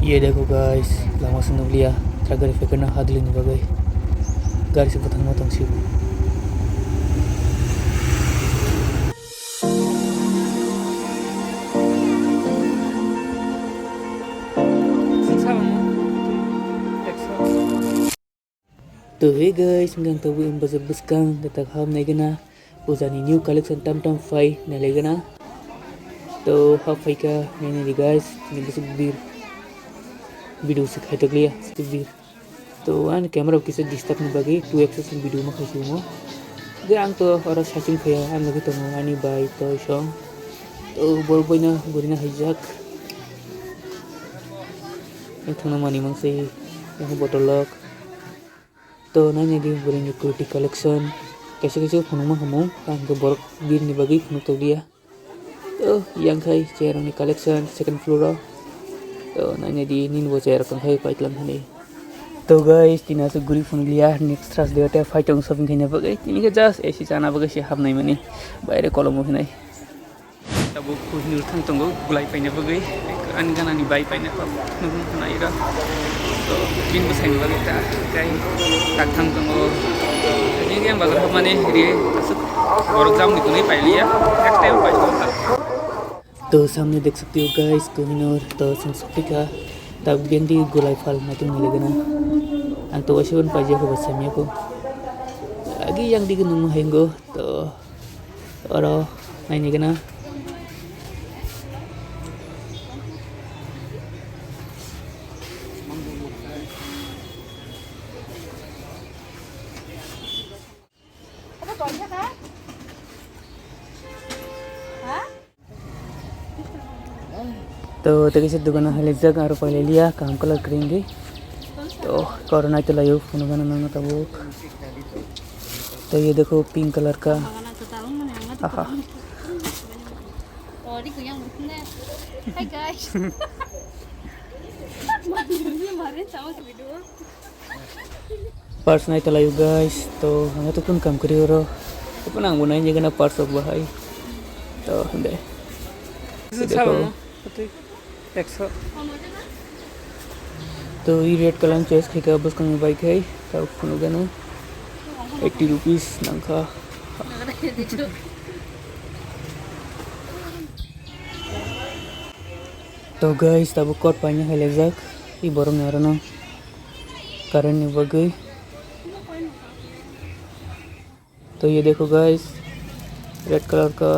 ये देखो गाइस लामा संग लिया ट्रक गारि फेकना हादलिनि बागै गारि से बतांग तंसिबो तो हे guys hanggang tabu M Bazar buskang datang ham naigana pujani new collection tam fai nalegana तो ha fai ka naini guys ni busuk bir video se khai takliya bir तो an camera kise disturb ni bagi 2x video ma khai sumo ge ang to ora sachin phaya ang lagi to ani bai to song तो bol boina burina hijak yang thana mani mangse yang botolok तो नानी दी बुरिंग kurti collection कैसे फुनुमा हमो तां borok bir ni bagi फुनु तो दिया तो yang khai chair ni collection second floor तो नानी दी nin bo chair kan khai paitlam hane तो गाइस तिना से गुरी फुनु लिया नेक्स्ट थ्रास देते फाइटों शॉपिंग खाने बगे तिनी के जस्ट एसी जाना बगे से हाब नहीं मनी बाहर कलम होनाय तब कोहिनूर थां तंगो गुलाई पाइने बगे अन गानानि बाई पाइने तब नुन नायरा तो दिन बसाइन बगे ता गाय ताथां तंगो नि गेम बाजार माने रे और एग्जाम निकलने पाइलिया नेक्स्ट टाइम पाइछो तो सामने देख सकते हो गाइस कोहिनूर तो संस्कृति का तब बेंदी गुलाई फल Natung मिलेगना ang to wasiwan paje ko basamya ko lagi yang di gunung henggo to oro naini gana तो तक से दुकान हले जग और पहले लिया काम कलर करेंगे तो कोरोना तो लायो फोन गाना ना तब तो ये देखो पिंक कलर का आहा हाय गाइस पर्स नहीं तो लायो गाइस तो हमें तो कौन काम करियो रो तो पन आंग बनाई जगह ना पर्स अब भाई तो दे देखो तो ये रेड कलर चॉइस खेका बस कंग बाइक है तब फुनु गाना 80 रुपीस नंखा तो गाइस तब कोट पाइने है लेजक ये बरम नारना कारण नि बगई तो ये देखो गाइस रेड कलर का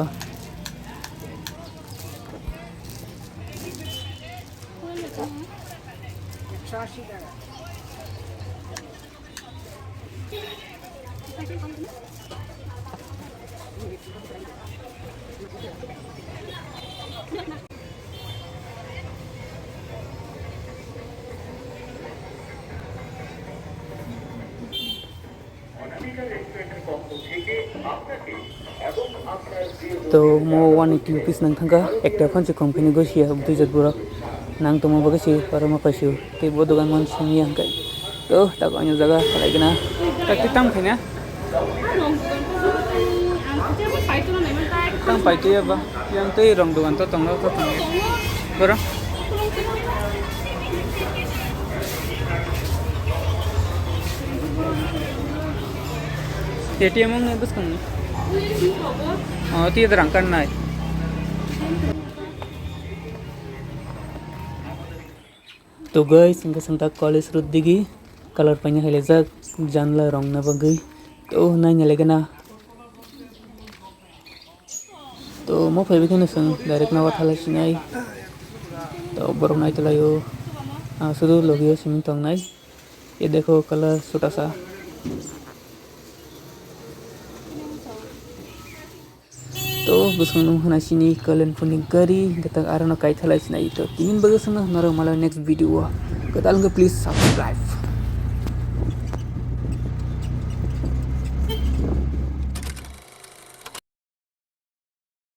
तो मो 180 रुपीस नंग थांगा एकटा फंसे कंपनी गसिया दुजत बुरा नांग तो मो बगसि परम पासियो ते बो दुकान मन सिमी अंकाय तो ताको अन्य जगह लाइगना ताकि ताम खैना ताम पाइते बा yang tei rong dukan to tonglo to tong boro ATM ang bus kan oh ti terangkan nai तो गाइस इनका संता कॉलेज रुद दिगी कलर पाइने है लेजा जानला रंग ना बगई तो नाइ नलेगना तो मो फैबे के नसं डायरेक्ट ना वाथाला सिनाई तो बरम नाइ तलायो सुदु लोगियो सिमिंग तंग नाइ ये देखो कलर छोटा सा तो बुसंग हना सिनी कलन फुनी गरी गता आरना काइथाला सिनाई तो तीन बगे संग नरो मला नेक्स्ट वीडियो कतालंग प्लीज सब्सक्राइब